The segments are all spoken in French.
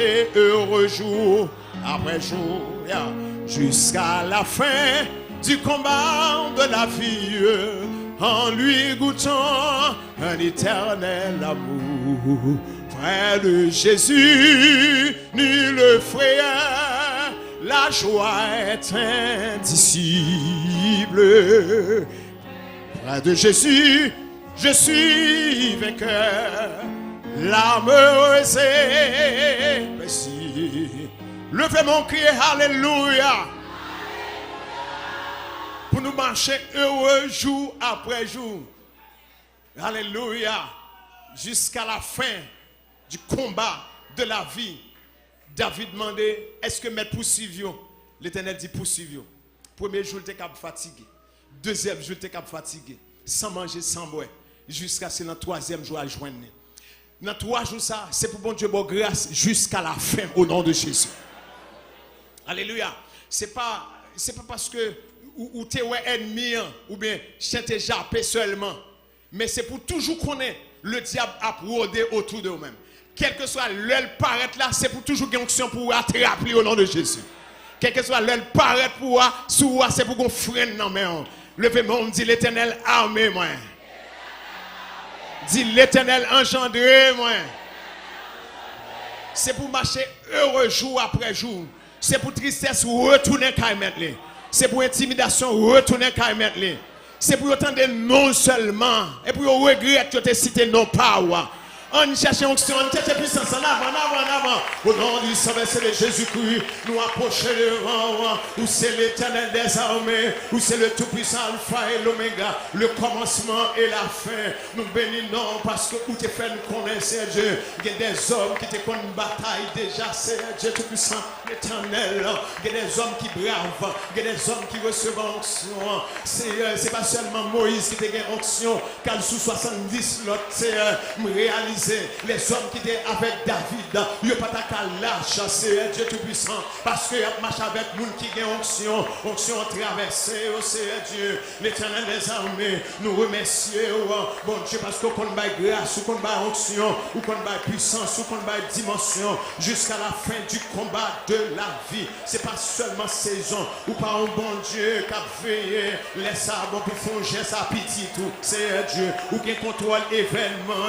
marcher heureux jour après jour, jusqu'à la fin du combat de la vie, en lui goûtant un éternel amour. Près de Jésus, nul frère, la joie est indicible. Près de Jésus, je suis vainqueur, l'âme heureuse est merci. Levez mon cri, alléluia. Pour nous marcher heureux jour après jour. Alléluia. Jusqu'à la fin du combat de la vie. David demandait, est-ce que mes poursuivons? L'Éternel dit poursuivons. Premier jour, il était fatigué. Deuxième jour, il était fatigué. Sans manger, sans boire. Jusqu'à ce que le troisième jour, à joindre. Dans 3 jours, ça, c'est pour bon Dieu, bon grâce, jusqu'à la fin, au nom de Jésus. Alléluia. C'est pas parce que ou tu es ennemi ou bien chanter jappé seulement, mais c'est pour toujours connaître le diable a rôdé autour de nous-mêmes. Quel que soit l'heure paraître là, c'est pour toujours gagner onction pour attraper au nom de Jésus. Quel que soit l'heure paraître pour sous c'est pour qu'on freine non mais levez-moi, on dit l'Éternel armé moi. Dit l'Éternel engendré moi. C'est pour marcher heureux jour après jour. C'est pour tristesse retourner quand même. C'est pour intimidation retourner quand même. C'est pour entendre non seulement. Et pour regretter que tu as cité non pas. On cherche onction, on cherche puissance en avant. Au nom du Saint-Esprit de Jésus-Christ, nous approchons devant, où c'est l'Éternel des armées, où c'est le Tout-Puissant Alpha et l'Oméga, le commencement et la fin. Nous bénissons parce que où tu fais nous connaître, c'est Dieu. Il y a des hommes qui te connaissent une bataille déjà, c'est Dieu Tout-Puissant, l'Éternel. Il y a des hommes qui bravent, il y a des hommes qui reçoivent onction. C'est pas seulement Moïse qui te gagne onction, car sous 70, l'autre, c'est réalisé. Les hommes qui étaient avec David, il n'y a pas qu'à lâcher, c'est Dieu Tout-Puissant, parce qu'il y a marché avec nous qui ont onction traversée, c'est Dieu, l'Éternel des armées, nous remercions, bon Dieu, parce qu'on a grâce, qu'on a onction, qu'on a puissance, qu'on a dimension, jusqu'à la fin du combat de la vie. C'est pas seulement saison, ou pas un bon Dieu qui a veillé, les sabots pour fonger sa petite, c'est Dieu, ou qui contrôle l'événement,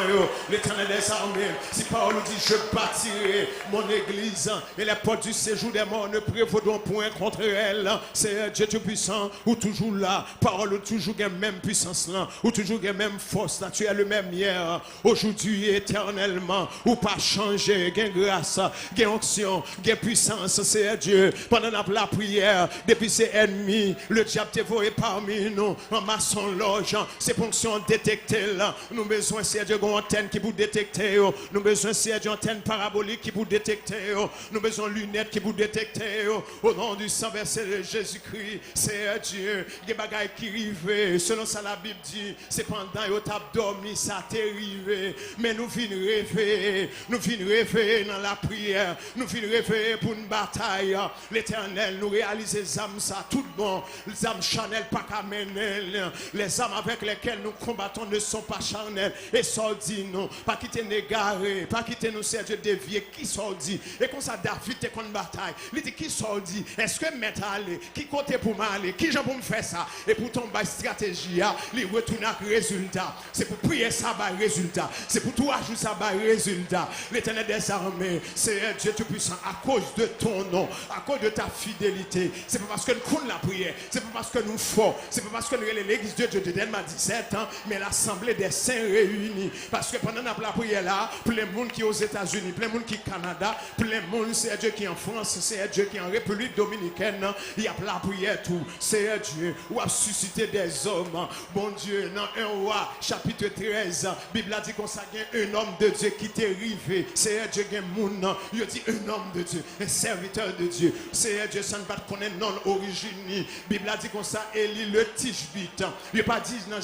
l'Éternel des armées, si Paul dit je bâtirai mon église et les portes du séjour des morts ne prévaudront point contre elle. C'est Dieu Tout-Puissant ou toujours là, parole toujours la même puissance là, ou toujours la même force là, tu es le même hier, aujourd'hui éternellement, ou pas changer, gain grâce, gain onction, gain puissance, c'est Dieu. Pendant la prière, depuis ses ennemis, le diable t'est volé parmi nous, en maçon loge, ses fonctions détectées là, nous besoin c'est Dieu une antenne qui vous détecter, nous besoin d'une antenne parabolique qui vous détecter, nous besoin de lunettes qui vous détecter, au nom du sang versé de Jésus-Christ, c'est Dieu, des bagailles qui arrivent, selon ça la Bible dit, c'est pendant que tu as dormi, ça t'est arrivé, mais nous venons rêver dans la prière, nous venons rêver pour une bataille, l'Éternel nous réalise les âmes, ça tout bon, les âmes charnelles pas qu'à mener, les âmes avec lesquelles nous combattons ne sont pas charnelles, et ça dit non, pas quitter nous égarer, pas quitter nous c'est Dieu dévier, qui sont dit, et comme ça David te contre bataille, il dit qui sont dit, est-ce que m'être allé, qui côté pour m'aller, qui j'en pour me faire ça, et pour tomber stratégie, il retourne avec résultat, c'est pour prier ça par résultat, c'est pour tout ajouter ça par résultat, l'Éternel des armées, c'est Dieu Tout-Puissant, à cause de ton nom, à cause de ta fidélité, c'est pas parce que nous connaissons la prière, c'est pas parce que nous forts, c'est pas parce que nous l'église de Dieu de Delma 17 ans, mais l'assemblée des saints réunis, parce que pendant la prière là, plein de monde qui est aux États-Unis, plein de monde qui est au Canada, plein de monde c'est Dieu qui est en France, c'est Dieu qui est en République Dominicaine, il y a la prière tout, c'est Dieu, ou a suscité des hommes, bon Dieu, dans 1 roi, chapitre 13, Bible a dit qu'on s'agit un homme de Dieu qui t'est arrivé, c'est Dieu qui est monde, il dit un homme de Dieu, un serviteur de Dieu. Seigneur Dieu, ça ne va pas connaître non origine. Bible a dit comme ça, Élie le Tishbite. Il n'a pas dit dans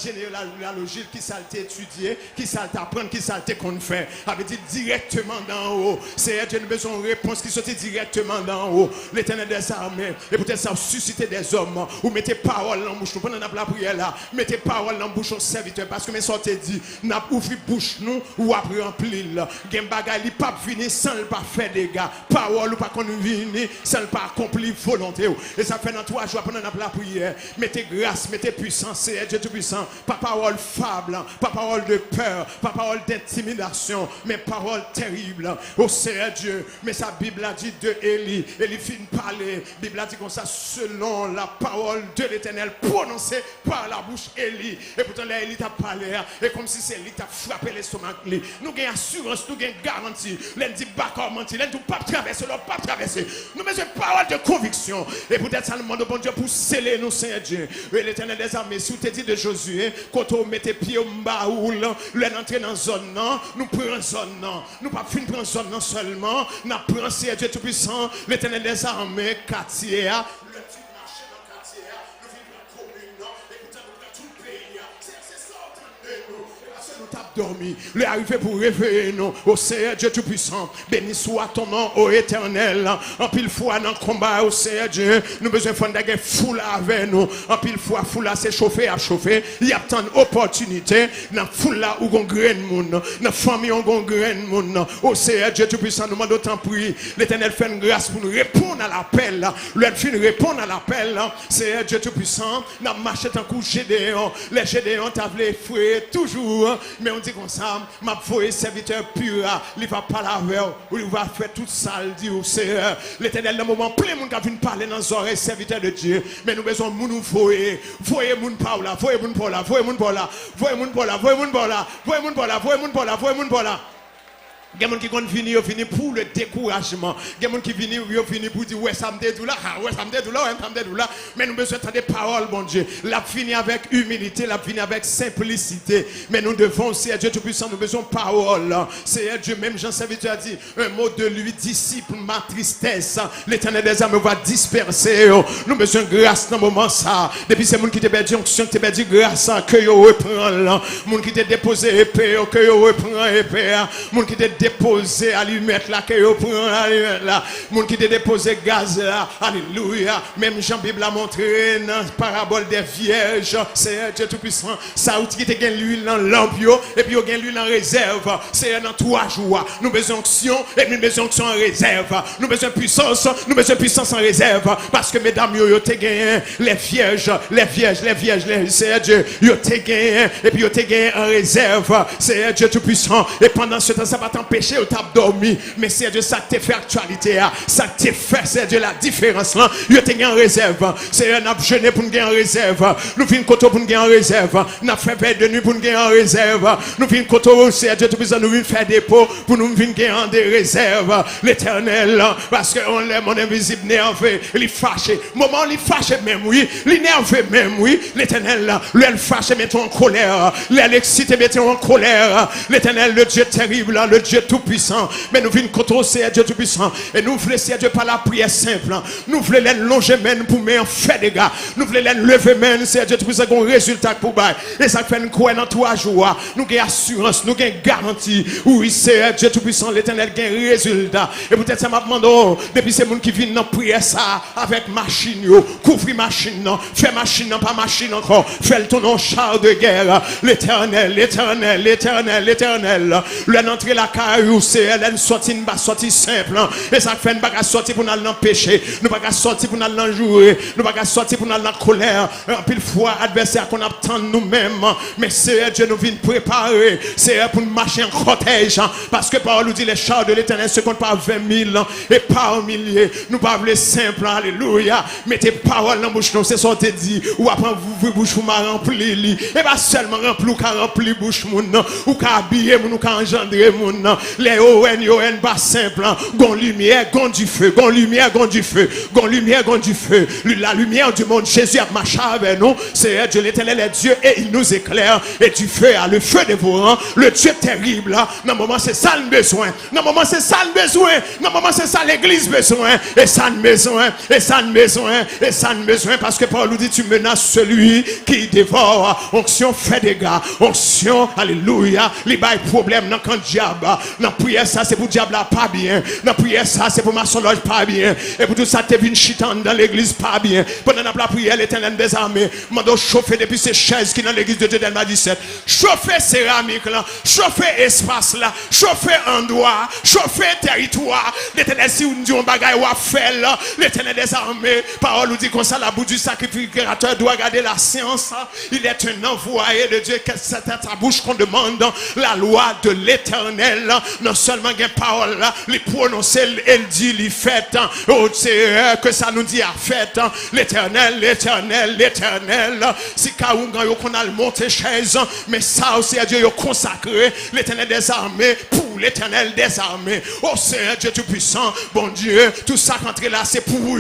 la logique qui ça étudié, qui ça t'apprendre, qui ça qu'on fait. Avait dit directement d'en haut. Seigneur Dieu, nous avons besoin de réponse qui sortit directement d'en haut. L'Éternel des armées. Et peut-être ça susciter des hommes. Ou mettez parole dans la bouche. Nous pendant la prière là. Mettez parole dans la bouche au serviteur. Parce que mes sorties dit, n'a ouvert bouche nous ou après remplir. Gen bagay li pas venir sans le pas faire des gars. Parole ou pas qu'on venir sans le pas accomplir volonté. Et ça fait dans 3 jours pendant la prière. Mettez grâce, mettez puissance, c'est Dieu tout puissant. Pas parole fable, pas parole de peur, pas parole d'intimidation, mais parole terrible. Oh Seigneur Dieu, mais sa Bible a dit de Élie. Élie finit parler. Bible a dit comme ça selon la parole de l'Éternel prononcée par la bouche Élie. Et pourtant là Élie t'a parlé et comme si c'est Élie t'a frappé l'estomac. Nous avons assurance, nous avons garantie. L'un dit bacor menti, l'un dit pas traverser, l'autre pas traverser. Nous avons une parole de conviction. Et peut-être ça nous demande au bon Dieu pour sceller nous, Seigneur Dieu. Et l'Éternel des armées, si vous te dit de Josué, quand on met pieds au baoul, l'entrée dans la zone, nous prenons zone, nous pas fin prendre zone seulement, nous prenons Seigneur Dieu tout puissant, l'Éternel des armées, quartier, le petit marché dans le quartier, nous vivons dans la commune, et nous avons tout le pays. C'est ça, entendez-nous. Parce que nous t'avons dormi, le arrivé pour réveiller nous, au Seigneur Dieu tout puissant, béni soit ton nom, ô Éternel, en pile fois dans le combat, au Seigneur Dieu, nous besoin de faire des foule avec nous, en pile fois, foule c'est chauffé à chauffer, il y a tant d'opportunités, dans foule là où on graine monde, dans la famille où on graine monde, au Seigneur Dieu tout puissant, nous demandons autant prier, l'Éternel fait une grâce pour nous répondre à l'appel, le fin répondre à l'appel, Seigneur Dieu tout puissant, nous marchons tant coup Gédéon, les Gédéon t'avait foué toujours, mais on dit comme ça, m'a voyé serviteur pur, il va parler avec vous, il va faire tout ça, il dit au Seigneur, l'Éternel dans le moment plein de monde qui vient parler dans les oreilles serviteur de Dieu, mais nous besoin de nous voyer moun par là, voyez moun par là, voyez moun par là, voyez moun par là, voyez moun par là, voyez moun par là, voyez moun par là, voyez moun par là. Il y a des gens qui viennent pour le découragement. Il y a des gens qui viennent pour dire ouais ça me dédoule là, ouais ça me dédoule là, ouais ça me dédoule là. Mais nous besoin de des paroles, bon Dieu. La finit avec humilité, la finit avec simplicité. Mais nous devons aussi, Dieu Tout-Puissant, nous besoin de paroles. C'est Dieu, même Jean Serviteur a dit un mot de lui, disciple, ma tristesse. L'Éternel des âmes va disperser. Nous besoin de grâce dans le moment ça. Depuis c'est monde qui te perdu onction, qui te perdu grâce, que yo reprend là. Monde qui te déposé épée, que yo reprend épée. Monde qui te déposé allumette là, que yo prend allumette là. Monde qui te déposé gaz là. Alléluia. Même Jean Bible a montré dans la parabole des vierges. C'est Dieu Tout-Puissant. Ça qui te gagne l'huile dans lampe et puis yo gagne l'huile en réserve. C'est dans 3 jours. Nous besoin d'onction et nous besoin d'onction en réserve. Nous besoin de puissance en réserve parce que mesdames yo te gagné les vierges, c'est Dieu yo te gagné et puis yo te gagné en réserve. C'est Dieu Tout-Puissant et pendant ce temps ça va t'empêcher de dormir mais c'est Dieu ça te fait actualité ça te fait c'est Dieu la différence là yo te gagné en réserve. C'est un a jeûné pour nous gagner en réserve. Nous vinn koto pour nous gagner en réserve. N'a fait veille de nuit pour nous gagner en réserve. Nous vinn koto c'est Dieu Tout-Puissant nous vinn faire dépôt pour nous vinn gagner en des réserves. L'Éternel parce que on l'aime, on est invisible nerveux, il est fâché. Moment il est fâché même oui, il est nerveux même oui. L'Éternel lui elle fâché mettons en colère, elle excité mettons en colère. L'Éternel le Dieu terrible, le Dieu tout puissant. Mais nous venons contre c'est Dieu tout puissant et nous voulons c'est Dieu par la prière simple. Nous voulons les longer même pour me en faire des gars. Nous voulons les lever même c'est Dieu tout puissant qu'on résultat pour bail. Et ça fait une quoi dans 3 jours. Nous gain assurance, nous gain garantie. Oui, c'est Dieu tout puissant, l'Éternel gain résultat. Et peut-être ça m'a demandé depuis ces gens qui viennent dans prière ça avec machine yo, couvrir machine non, fait machine non pas machine encore, fait le ton char de guerre. L'Éternel, l'entrée la caillou c'est elle sortie une sortie simple. Et ça fait une bagarre sortie pour nous empêcher, nous pas sortir pour nous jouer, nous pas sortir pour nous en colère. En pile fois adversaire qu'on attend nous-mêmes, mais c'est Dieu nous vient préparer, c'est pour nous marcher en cortège parce que parole nous dit les chars de l'Éternel se comptent par 20 000 et par milliers. Nous pas les simples, alléluia. Mettez parole dans la bouche, c'est ça te dit. Ou après vous bouche vous m'a rempli. Et pas seulement rempli ou qu'a rempli bouche moun, ou qu'a habillé moun, ou qu'a engendré moun. les ON, bas simple, gon lumière, gon du feu, gon lumière, gon du feu, gon lumière, gon du feu. La lumière du monde, Jésus a marché avec nous. C'est Dieu l'éternel est Dieu et il nous éclaire. Et du feu à le feu dévorant, le Dieu terrible. Dans le moment, c'est ça le besoin. Dans le moment, c'est ça le besoin. Dans le moment, c'est ça l'église besoin. Et ça le besoin. Et ça le besoin. Et ça le besoin. Parce que Paul nous dit, tu menaces celui qui dévore. Onction fait des gars. Onction, alléluia. Les bails problèmes dans le diable. Dans prière, ça, c'est pour diable pas bien. Dans prière, ça, c'est pour maçon loge pas bien. Et pour tout ça, tu es venu chitant dans l'église pas bien. Pendant la prière, l'éternel des armées. M'a chauffer depuis ces chaises qui dans l'église de Dieu Delma 17. Chauffer céramique là. Chauffer espace là. Chauffer endroit. Chauffer territoire. L'éternel, si on dit un bagage ou à faire là. L'éternel des armées. Parole nous dit comme ça, la bout du sacrificateur doit garder la science. Il est un envoyé de Dieu. Que c'est à sa bouche qu'on demande la loi de l'éternel. Non seulement une parole là. Les prononcer, elle dit, les fait. Oh, c'est que ça nous dit à fait. L'éternel, l'éternel, l'éternel. Si Kaounga yo qu'on a le monté chaise, mais ça aussi à Dieu yo consacré l'éternel des armées pour l'éternel des armées. Oh Seigneur Dieu tout puissant, bon Dieu, tout ça rentré là c'est pour vous.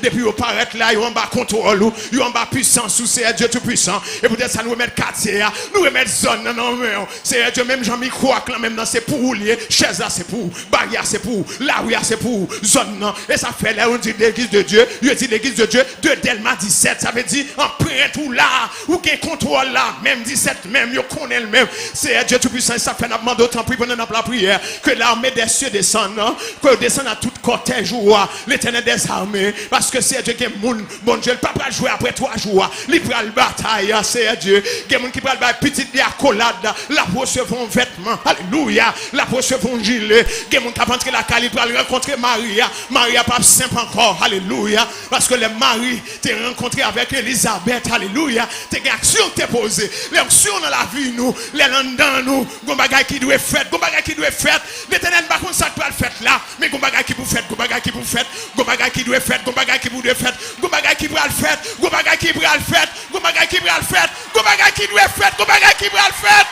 Depuis vous paraître là, yo en bas contrôle, yo en bas puissance sous Seigneur Dieu tout puissant. Et peut-être ça nous remettre quartier, nous remettre zone non mais Seigneur Dieu même Jean-Mi croit que là même dans c'est pour vous lier, chaise là c'est pour, barrière c'est pour, là où c'est pour, zone non. Et ça fait là on dit l'église de Dieu, il dit l'église de Dieu de Delma 17, ça veut dire en prêtre ou là ou qui contrôle là, même 17 même, yo connaît le même. C'est Dieu tout puissant, ça fait n'a d'autant plus pendant la prière que l'armée des cieux descend, que descend à tout cortège ou l'éternel des armées, parce que c'est Dieu qui est moun, bon Dieu, le papa jouer après 3 jours, il prend la bataille, c'est Dieu, qui est moun qui prend la petite accolade, la recevoir vêtement, alléluia, la recevoir gilet, qui est moun qui a rentré la cali pour rencontrer Maria, Maria pas simple encore, alléluia, parce que les maris t'es rencontré avec Elisabeth, alléluia, t'es action t'es posé, les actions dans la vie nous, les dans nous, gon bagay qui doit faire, gon bagay qui doit faire, l'éternel pas comme ça doit le faire là, mais gon bagay qui pour faire, gon bagay qui pour faire, gon bagay qui doit faire, gon bagay qui pour faire, gon bagay qui pour le faire, gon bagay qui pour le faire, gon bagay qui pour le faire, gon bagay qui doit faire, gon bagay qui pour le faire.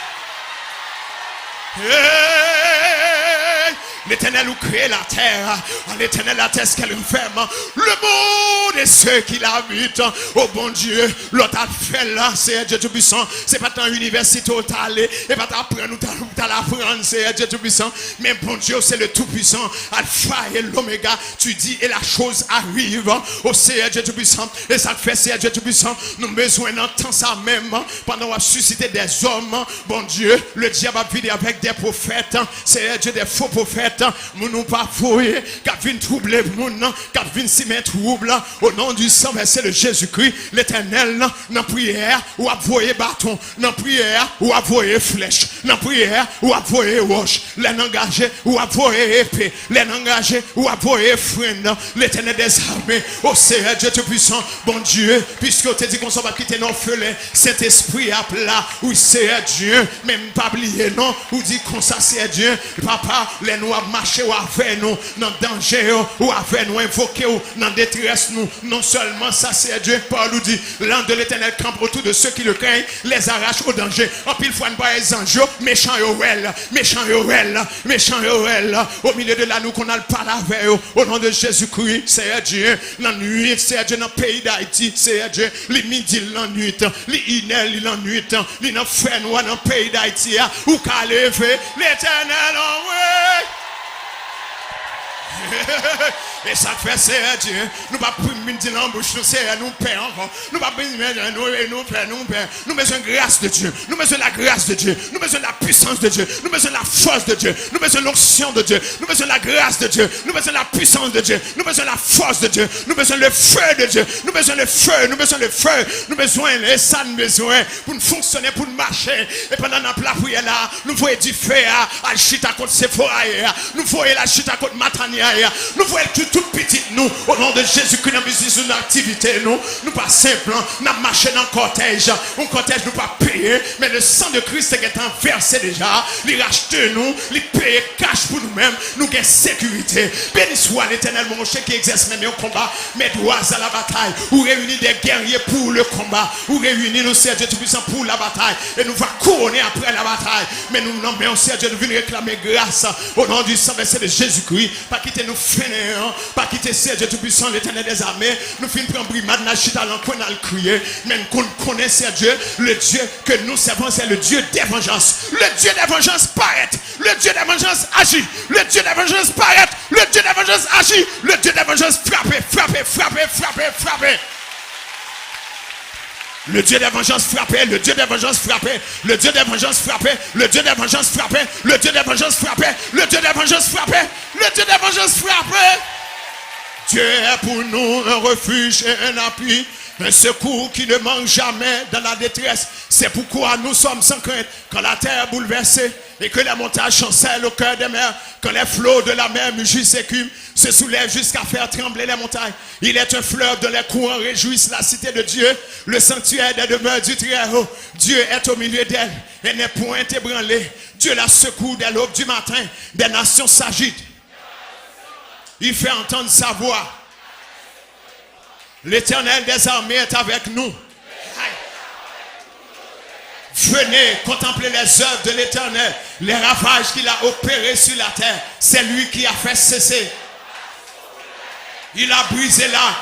L'éternel a créé la terre. L'éternel la terre, ce qu'elle ferme. Le monde et ceux qui l'habitent. Oh bon Dieu, l'autre a fait là, c'est Dieu tout puissant. C'est pas dans l'université où t'as allé. Et pas t'apprendre où t'as l'apprendre, c'est Dieu tout puissant. Mais bon Dieu, c'est le tout puissant. Alpha et l'oméga. Tu dis et la chose arrive. Oh c'est Dieu tout puissant. Et ça fait c'est Dieu tout puissant. Nous avons besoin d'entendre ça même. Pendant qu'on a suscité des hommes. Bon Dieu, le diable a vidé avec des prophètes. C'est Dieu des faux prophètes. Nous pas fouiller, qui viennent troubler nous, qui viennent s'y mettre trouble. Au nom du sang versé de Jésus-Christ, l'éternel, dans prière, ou à voyer bâton, dans prière, ou à voyer flèche, dans prière, ou à voyer roche, les engagés, ou à voyer épée, les engagés, ou à voyer freine, l'éternel des armées. Oh Seigneur Dieu tout-puissant, bon Dieu, puisque tu dit qu'on s'en va quitter nos feux, cet esprit à plat, oui c'est Dieu, même pas oublier non, ou dit qu'on ça c'est Dieu, papa, les noirs marcher ou avec nous dans danger ou avec nous invoquer ou dans détresse nous non seulement ça c'est Dieu Paul nous dit l'ange de l'éternel campe autour de ceux qui le craignent les arrache au danger en pile fois pas les anges méchant yorel au milieu de la nous qu'on a le parler avec eux au nom de Jésus-Christ c'est Dieu la nuit c'est Dieu dans le pays d'Haïti c'est Dieu les midi la nuit les inel la nuit les dans frère nous dans le pays d'Haïti ou qu'à lever l'éternel en ouais. Et ça fait c'est Dieu. Nous pas primer dire l'embauche, c'est nous père encore. Nous pas primer nous père. Nous besoin de grâce de Dieu. Nous besoin de la grâce de Dieu. Nous besoin de la puissance de Dieu. Nous besoin de la force de Dieu. Nous besoin de l'onction de Dieu. Nous besoin de la grâce de Dieu. Nous besoin de la puissance de Dieu. Nous besoin de la force de Dieu. Nous besoin le feu de Dieu. Nous besoin le feu. Nous besoin le feu. Nous besoin et ça nous besoin pour nous fonctionner, pour nous marcher. Et pendant la prière là, nous voyons du feu à chita contre Sephora. Nous voyons la chita contre Matania. Nous voyons tout tout petit nous, au nom de Jésus-Christ, nous avons une activité, nous pas simple, nous marchons dans un cortège nous pas payé, mais le sang de Christ est en versé déjà, il rachète nous, il paye cash pour nous-mêmes, nous avons sécurité. Béni soit l'Éternel, mon cher qui exerce même au combat, mais droits à la bataille, ou réunit des guerriers pour le combat, ou réunit nous, Seigneur Dieu Tout-Puissant, pour la bataille, et nous va couronner après la bataille, mais nous nommons, Seigneur Dieu, nous venons réclamer grâce au nom du sang versé de Jésus-Christ, pas quitter nous fainéants, pas quitter Seigneur Dieu Tout-Puissant, l'Éternel des armées, nous finissons prendre brimade, nous chita l'encouin, nous crier, même qu'on connaît, Seigneur Dieu, le Dieu que nous servons, c'est le Dieu des vengeances. Le Dieu des vengeances paraît, le Dieu des vengeances agit, le Dieu des vengeances paraît, le Dieu des vengeances agit, le Dieu des vengeances frappe. Le Dieu des vengeances frappé, le Dieu des vengeances frappé, le Dieu des vengeances frappé, le Dieu des vengeances frappé, le Dieu des vengeances frappé, le Dieu des vengeances frappé, le Dieu des vengeances frappé. Dieu est pour nous un refuge et un appui, un secours qui ne manque jamais dans la détresse. C'est pourquoi nous sommes sans crainte quand la terre est bouleversée et que les montagnes chancellent au cœur des mers, quand les flots de la mer mugissent et écument, se soulèvent jusqu'à faire trembler les montagnes. Il est un fleuve dont les courants réjouissent la cité de Dieu, le sanctuaire des demeures du Très-Haut. Dieu est au milieu d'elle et n'est point ébranlé. Dieu la secoue dès l'aube du matin. Des nations s'agitent. Il fait entendre sa voix. L'Éternel des armées est avec nous. Venez contempler les œuvres de l'Éternel, les ravages qu'il a opérés sur la terre. C'est lui qui a fait cesser. Il a brisé l'arc.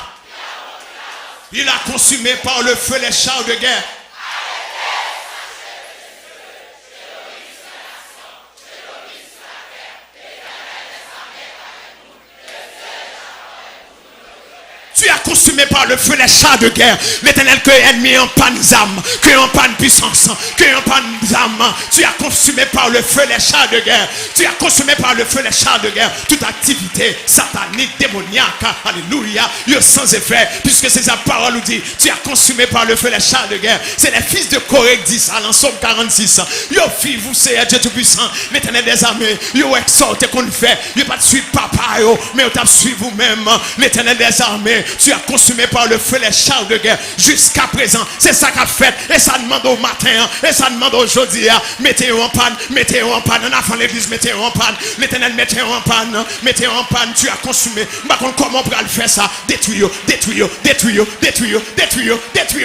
Il a consumé par le feu les chars de guerre. Tu as consumé par le feu les chars de guerre. L'Éternel que ennemi en panne d'âme, que en panne puissance, que en panne d'âme. Tu as consumé par le feu les chars de guerre. Tu as consumé par le feu les chars de guerre. Toute activité satanique, démoniaque, alléluia, sans effet. Puisque c'est sa parole nous dit, tu as consumé par le feu les chars de guerre. C'est les fils de Corée qui disent ça, dans Somme 46. Yo fille, vous c'est Dieu Tout-Puissant, l'Éternel des armées. Yo exhorte qu'on fait. Yo pas de suivre papa, yo, mais yo t'a suivi vous-même, l'Éternel des armées. Tu as consumé par le feu les chars de guerre jusqu'à présent. C'est ça qu'a fait. Et ça demande au matin. Et ça demande aujourd'hui. Mettez-vous en panne. Mettez-vous en panne. En avant l'église, mettez-vous en panne. L'Éternel, mettez-vous en panne. Mettez-vous en panne. Tu as consumé. Par contre, comment on peut le faire ça? Détruire.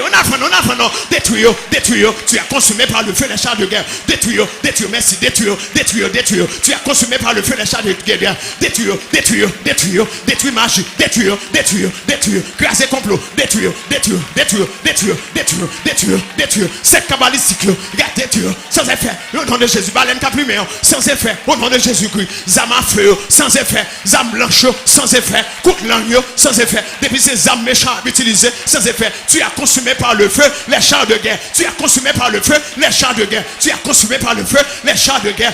En avant. Détruire. Tu as consumé par le feu les chars de guerre. Détruire. Merci. Détruire. Tu as consumé par le feu les chars de guerre. Détruire magie. Détruire. Craser complot. Détruire. C'est cabalistique. Détruire. Sans effet. Au nom de Jésus. Baleine cap lumière. Sans effet. Au nom de Jésus-Christ. Zam à feu. Sans effet. Zam blanche. Sans effet. Coup de langue. Sans effet. Depuis ces armes méchantes utilisées. Sans effet. Tu as consumé par le feu les chars de guerre. Tu as consumé par le feu les chars de guerre. Tu as consumé par le feu les chars de guerre.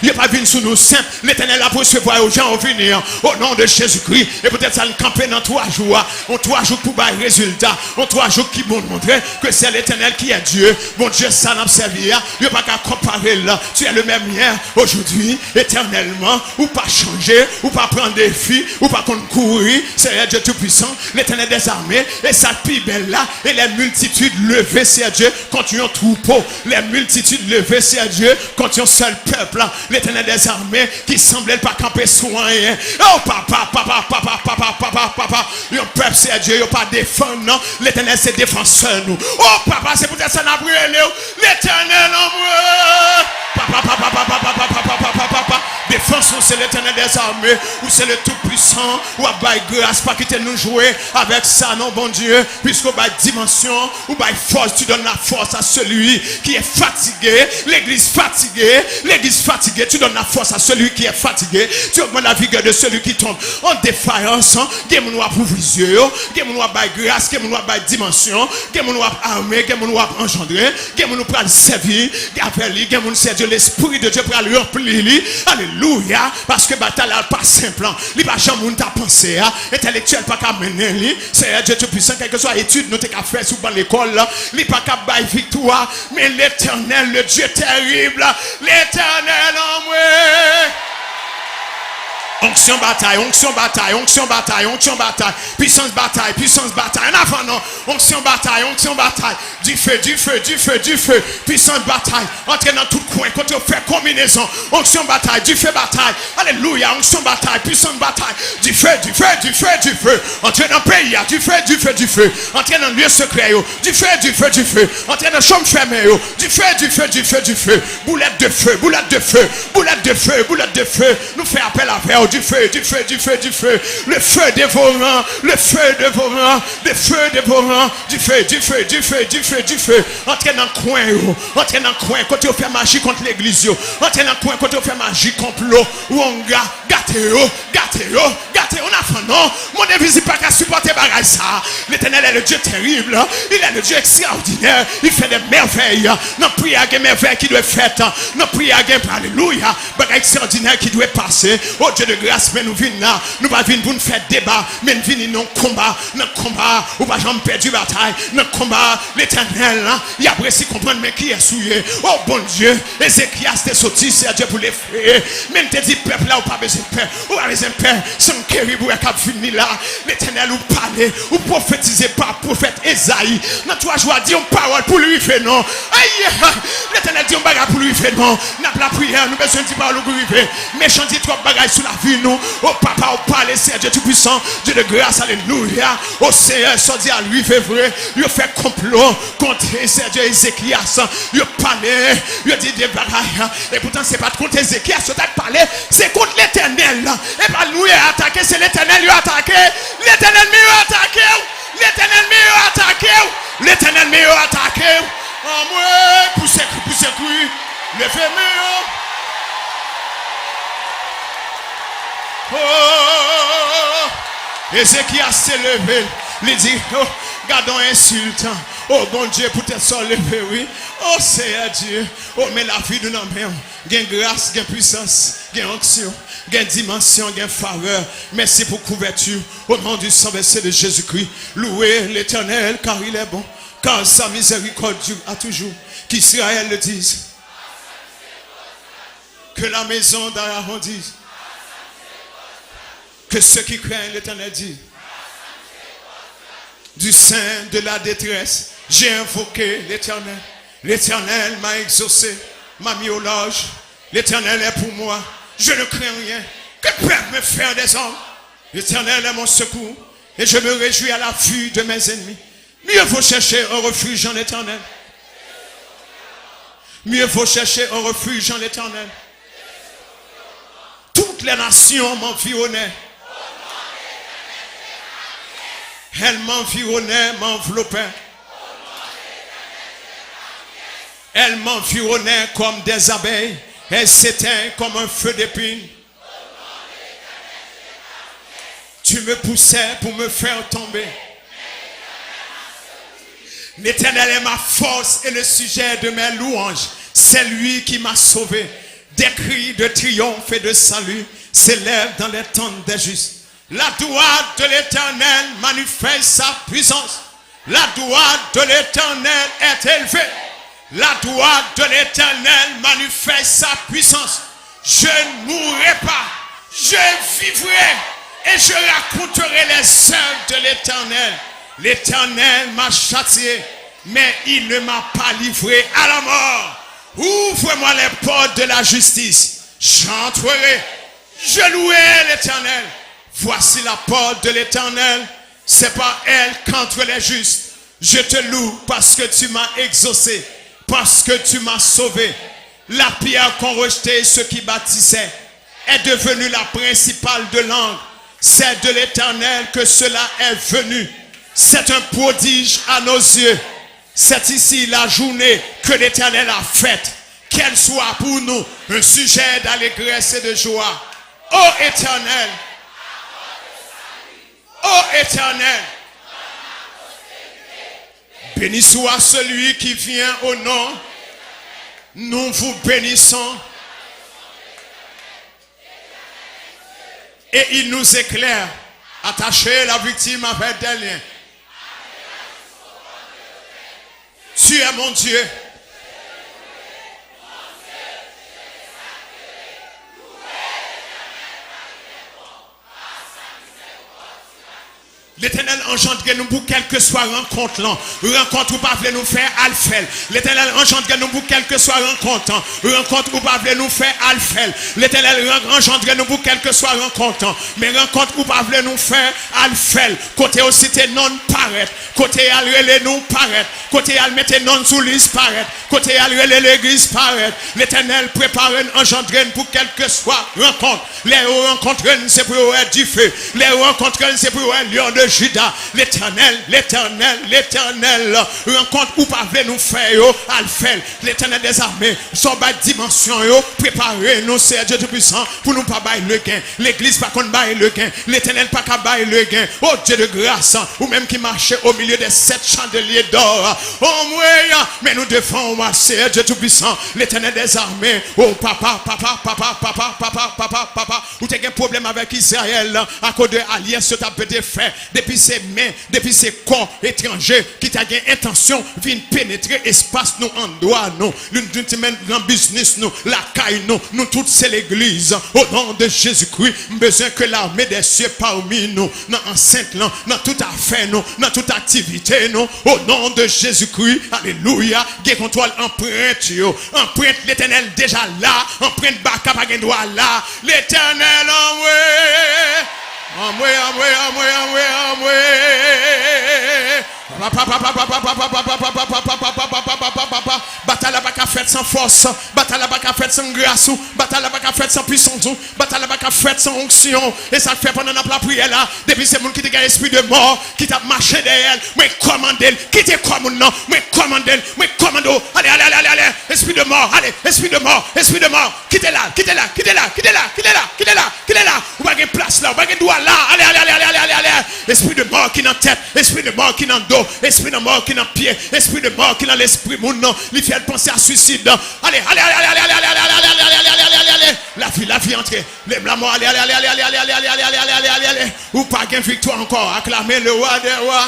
Il n'y a pas vu sous nous simple. L'Éternel a poursuivi aux gens au venir. Au nom de Jésus-Christ. Et peut-être ça le camper dans 3 jours. En 3 jours pour bailler résultat. En 3 jours qui vont montrer que c'est l'Éternel qui est Dieu. Bon Dieu, ça n'a pas servi. Il n'y a pas qu'à comparer là. Tu es le même hier, aujourd'hui, éternellement. Ou pas changer, ou pas prendre des filles, ou pas courir. C'est Dieu Tout-Puissant, l'Éternel des armées. Et sa plus belle là. Et les multitudes levées, c'est Dieu. Quand tu as un troupeau, les multitudes levées, c'est Dieu. Quand tu as un seul peuple là. L'Éternel des armées qui semblait pas camper soin. Oh papa. Le peuple c'est Dieu, il n'y a pas défendre, non. L'Éternel c'est défenseur nous. Oh papa, c'est peut-être ça n'a brûlé. L'Éternel en moi. Papa. Défense, c'est l'Éternel des armées, ou c'est le Tout-Puissant, ou à bail grâce, pas quitter nous jouer avec ça, non, bon Dieu, puisqu'au bail dimension, ou bail force, tu donnes la force à celui qui est fatigué, l'église fatiguée, tu donnes la force à celui qui est fatigué, tu augmentes la vigueur de celui qui tombe en défaillance, game nous a provisionné, game nous a bail grâce, game nous a bail dimension, game nous a armé, game nous a engendré, game nous prend servir, game nous sert Dieu, l'Esprit de Dieu pour le remplir, alléluia, parce que bataille n'est pas simple, il va jamais t'a pensé, intellectuel pas qu'à mener, c'est Dieu Tout-Puissant, quelle que soit l'étude, nous t'as fait sous l'école, il pas qu'à bailler victoire, mais l'Éternel, le Dieu terrible, l'Éternel en moi. Onction bataille, onction bataille, onction bataille, onction bataille, puissance bataille, en avant non, onction bataille, du feu, puissance bataille, entrez dans tout coin, quand on fait combinaison, onction bataille, du feu bataille, alléluia, onction bataille, puissance bataille, du feu, entrez dans le pays, du feu, entrez dans le lieu secret, du feu, entrez dans la chambre fermée, du feu, boulette de feu, nous fait appel à faire. Du feu, le feu dévorant, du feu, entrez dans le coin, quand on fait magie contre l'église, entrez dans le coin, quand on fait magie contre l'eau, Wonga, gâtez, on a fait non, mon invisible pas qu'à supporter bagaille ça, l'éternel est le Dieu terrible, il est le Dieu extraordinaire, il fait des merveilles, non prière des merveilles qui doit être faites, non prière alléluia, bagaille extraordinaire qui doit passer, oh Dieu de grâce, mais nous venons là, nous pas venir pour nous faire débat, mais nous venons dans le combat, ou pas jamais perdu bataille, dans le combat, l'éternel, il a apprécié comprendre, mais qui est souillé, oh bon Dieu, Ézéchias t'es sorti, c'est Dieu pour les frères, même te dit peuple là, ou pas besoin de peur, ou pas besoin de peur, sans kéribou et cap fini là, l'éternel ou parler, ou prophétiser par prophète Esaïe, dans toi joie dire une parole pour lui faire non, aïe, l'éternel dit une bagarre pour lui faire non, n'a pas la prière, nous besoin de dire parole pour lui faire, méchant dit trop bagaille sur la vie nous, oh papa, oh parler, c'est Dieu tout puissant, Dieu de grâce, alléluia, oh Seigneur, ça dit à lui, fait vrai, il fait complot contre c'est Dieu Ézéchias, il parlait, il dit des bagailles, et pourtant c'est pas contre Ézéchias, il a parlé, c'est contre l'éternel, et pas nous attaqué, c'est l'éternel lui attaqué, l'éternel mieux attaqué, l'éternel mieux attaqué, en moi, poussez, levez-moi. Oh, Ézéchias s'est levé, il dit, oh, gardons insultant, oh bon Dieu, peut-être s'en lever, oui, oh Seigneur Dieu, oh mais la vie de nos mains, gain grâce, gain puissance, gain onction, gain dimension, gain faveur, merci pour couverture, au nom du sang versé de Jésus-Christ, louez l'Éternel car il est bon, car sa miséricorde dure à toujours, qu'Israël le dise, que la maison d'Aaron dise, que ceux qui craignent l'Éternel disent, du sein de la détresse, j'ai invoqué l'Éternel. L'Éternel m'a exaucé, m'a mis au large. L'Éternel est pour moi, je ne crains rien. Que peuvent me faire des hommes? L'Éternel est mon secours et je me réjouis à la vue de mes ennemis. Mieux vaut chercher un refuge en l'Éternel. Mieux vaut chercher un refuge en l'Éternel. Toutes les nations m'environnaient. Elles m'environnaient, m'enveloppaient. Elles m'environnaient comme des abeilles. Elles s'éteignent comme un feu d'épine. Tu me poussais pour me faire tomber. L'Éternel est ma force et le sujet de mes louanges. C'est lui qui m'a sauvé. Des cris de triomphe et de salut s'élèvent dans les tentes des justes. La droite de l'Éternel manifeste sa puissance. La droite de l'Éternel est élevée. La droite de l'Éternel manifeste sa puissance. Je ne mourrai pas, je vivrai et je raconterai les œuvres de l'Éternel. L'Éternel m'a châtié, mais il ne m'a pas livré à la mort. Ouvre-moi les portes de la justice. J'entrerai, je louerai l'Éternel. Voici la porte de l'Éternel, c'est par elle qu'entrent les justes. Je te loue parce que tu m'as exaucé, parce que tu m'as sauvé. La pierre qu'ont rejetée ceux qui bâtissaient est devenue la principale de langue. C'est de l'Éternel que cela est venu. C'est un prodige à nos yeux. C'est ici la journée que l'Éternel a faite. Qu'elle soit pour nous un sujet d'allégresse et de joie. Ô Éternel, ô Éternel, béni soit celui qui vient au nom. Nous vous bénissons. Et il nous éclaire. Attachez la victime avec des liens. Tu es mon Dieu. L'Éternel engendre nous pour quelle que soit rencontre là. Rencontre ou pas voulez nous faire alfel. L'Éternel engendre nous pour quelle que soit rencontre. Rencontre ou pas voulez nous faire alfel. L'Éternel engendre nous pour quelle que soit rencontre. Mais rencontre ou pas voulez nous faire alfel. Côté aussi t'es non paraître. Côté al relé nous paraître. Côté al mettre non sous liste paraître. Côté al relé l'église paraître. L'Éternel prépare engendre pour quelle que soit rencontre. Les rencontres c'est pour être du feu. Les rencontres c'est pour être lion de Judas. L'Éternel rencontre ou pas veut nous faire alfel. L'Éternel des armées son bas dimension préparer nous c'est Dieu tout puissant pour nous pas bailler le gain. L'église pas qu'on bailler le gain. L'Éternel pas qu'à bailler le gain. Oh Dieu de grâce, ou même qui marchait au milieu des 7 chandeliers d'or. Oh moi, mais nous devons c'est Dieu tout puissant. L'Éternel des armées. Oh papa, ou t'as un problème avec Israël à cause de l'alliance que tu as peut-être fait depuis ses mains, depuis ses corps étrangers qui t'a une intention de pénétrer espace nous en droit nous, dans business nous, la caille nous toutes c'est l'église. Au nom de Jésus-Christ, besoin que l'armée des cieux parmi nous, dans enceinte là, dans toute affaire nous, dans toute activité nous, au nom de Jésus-Christ, alléluia, qui contrôle empreinte l'Éternel déjà là, empreinte baka pas droit là, l'Éternel bataille pas faite sans force, bataille pas faite sans grâce, bataille pas faite sans puissance, bataille pas faite sans onction. Et ça fait pendant la prière là, depuis c'est monde qui te esprit de mort, qui t'a marché derrière, mais commandez, qui te commande non, mais commandez, allez, esprit de mort, allez, esprit de mort, quittez là, ou pas de place là, ou pas de doigt là, allez, esprit de mort qui dans tête, esprit de mort qui dans dos, esprit de mort qui dans pied, esprit de mort qui dans l'esprit mon nom, il fait penser à suicide. Allez, la vie entrez, la mort, allez, ou pas de victoire encore, acclamez le roi des rois.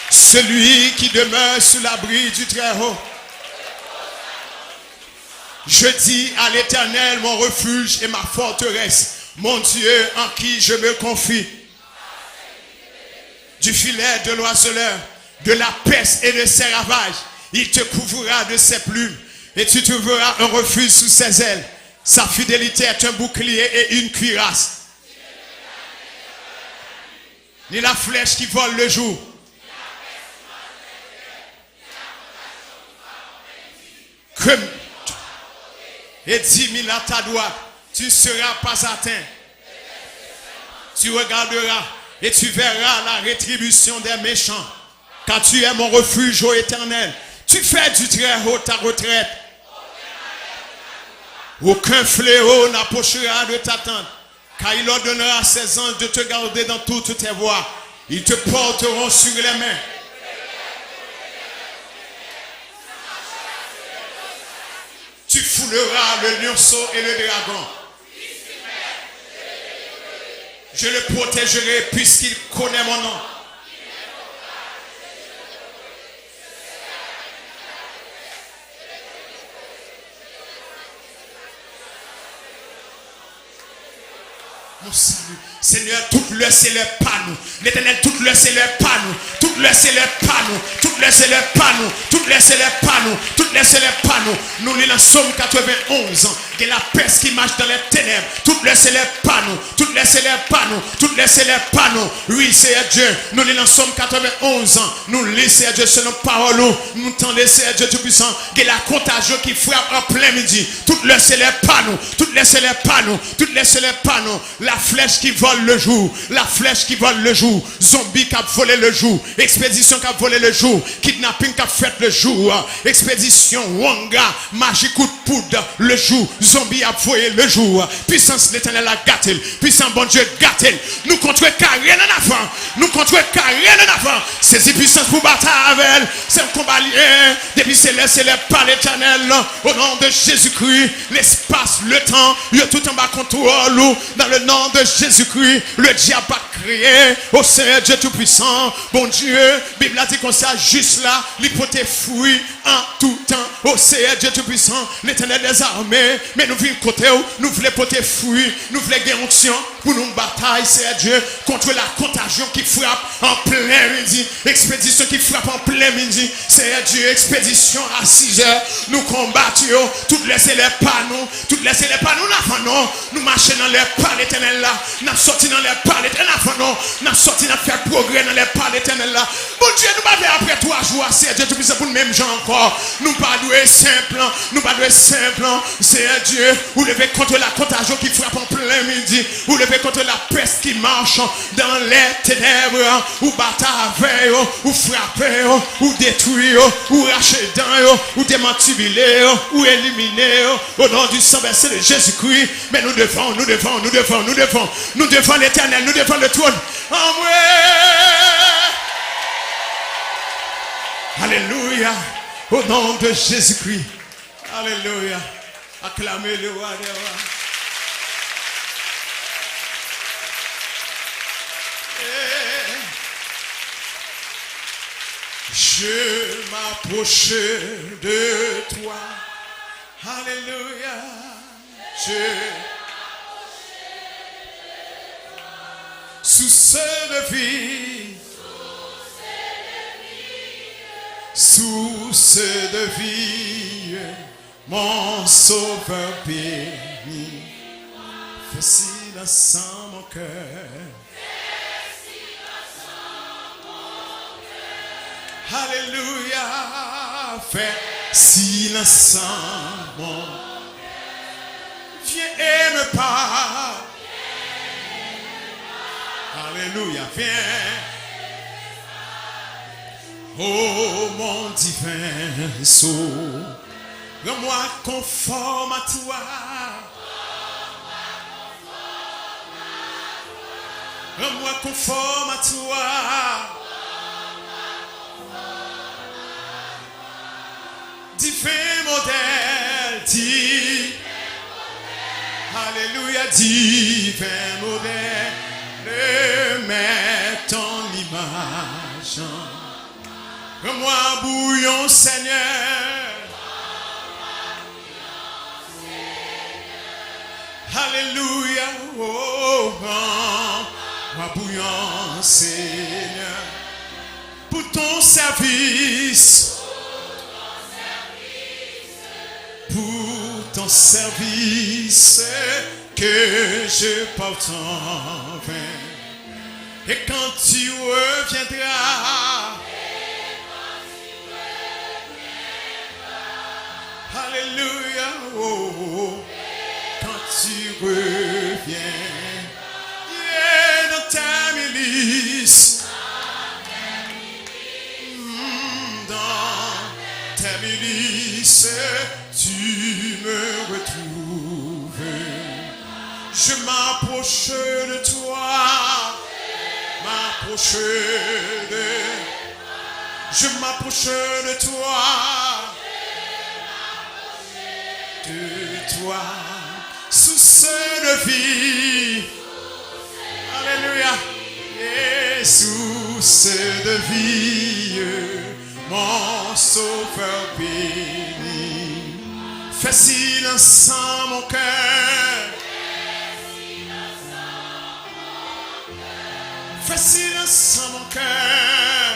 Celui qui demeure sous l'abri du Très-Haut. Je dis à l'Éternel mon refuge et ma forteresse, mon Dieu en qui je me confie. Du filet de l'oiseleur, de la peste et de ses ravages, il te couvrira de ses plumes et tu trouveras un refuge sous ses ailes. Sa fidélité est un bouclier et une cuirasse. Ni la flèche qui vole le jour, et 10 000 à ta droite, tu ne seras pas atteint. Tu regarderas et tu verras la rétribution des méchants. Car tu es mon refuge, ô Éternel. Tu fais du Très-Haut ta retraite. Aucun fléau n'approchera de ta tente. Car il ordonnera à ses anges de te garder dans toutes tes voies. Ils te porteront sur les mains. Tu fouleras le lionceau et le dragon. Je le protégerai puisqu'il connaît mon nom. Mon salut, Seigneur, tout le c'est le panneau. L'Éternel, tout le c'est le panneau. Tout le c'est le panneau. Tout le c'est le panneau. Tout le c'est le panneau. Tout le c'est le panneau. Nous lisons Somme 91 ans. Que la peste qui marche dans les ténèbres. Tout le c'est le panneau. Tout le c'est le panneau. Tout le c'est le panneau. Oui, c'est Dieu. Nous lisons Somme 91 ans. Nous lisons c'est Dieu selon parole. Nous tendons c'est Dieu tout puissant. Que la contagion qui frappe en plein midi. Tout le c'est le panneau. Tout le c'est le panneau. Tout le c'est le panneau. La flèche qui vole le jour, la flèche qui vole le jour, zombie qui a volé le jour, expédition qui a volé le jour, kidnapping qui a fait le jour, expédition, wanga, magie coup de poudre le jour, zombie a volé le jour, puissance l'Éternel a gâté, puissant bon Dieu gâté, nous contre carré en avant, nous contre carré en avant, c'est puissance pour battre avec elle, c'est un combat lié, depuis c'est le par l'Éternel, au nom de Jésus-Christ, l'espace, le temps, il y a tout en bas contrôle, dans le nom de Jésus-Christ, le diable a crié au Seigneur Dieu Tout-Puissant, bon Dieu, Bible a dit comme ça, juste là, l'hypothèse fouille en tout temps, au Seigneur Dieu Tout-Puissant, l'Éternel l'Éternel des armées, mais nous venons côté, nous voulons porter fruit, nous voulons gagner onction pour nous bataille, c'est Dieu, contre la contagion qui frappe en plein midi, expédition qui frappe en plein midi, c'est Dieu, expédition à 6 heures, nous combattons, toutes laisser les panneaux, toutes laisser les panneaux, nous marchons dans les pas l'Éternel là, nous sortis dans les pas l'Éternel là, nous sortis dans faire progrès dans les pas l'Éternel là. Bon Dieu, nous pas après 3 jours, c'est Dieu, tout puissant pour nous même gens encore, nous pas doué simple, c'est Dieu, vous levez contre la contagion qui frappe en plein midi, vous levez contre la peste qui marche dans les ténèbres, ou battre avec, ou frapper, ou détruire, ou racher dans, ou démantibuler, ou éliminer, au nom du sang versé de Jésus-Christ. Mais nous devons l'Éternel, nous devons le trône. Alléluia, au nom de Jésus-Christ. Alléluia, acclamez le roi des rois. Je m'approche de toi. Alléluia. Source de vie. Source de vie. Mon sauveur béni. Fais silence en mon cœur. Alléluia, fais silence en mon cœur. Viens et me parle. Alléluia, viens. Oh mon divin saut, rends-moi conforme à toi. Rends-moi conforme à toi. Divin modèle, dit. Alléluia, divin modèle, mets ton image. Rends-moi bouillon, Seigneur. Alléluia, oh, rends-moi bouillon, Seigneur. Pour ton service. Pour ton service que je porte en vain. Et quand tu reviendras, alléluia, oh, quand tu reviens, yeah, dans ta milice, dans ta milice, tu me retrouves. Je m'approche de toi. Je m'approche de toi. De toi. Source de vie. Alléluia. Et source de vie. Mon sauveur béni. Fais silence en mon cœur. Fais silence en mon cœur.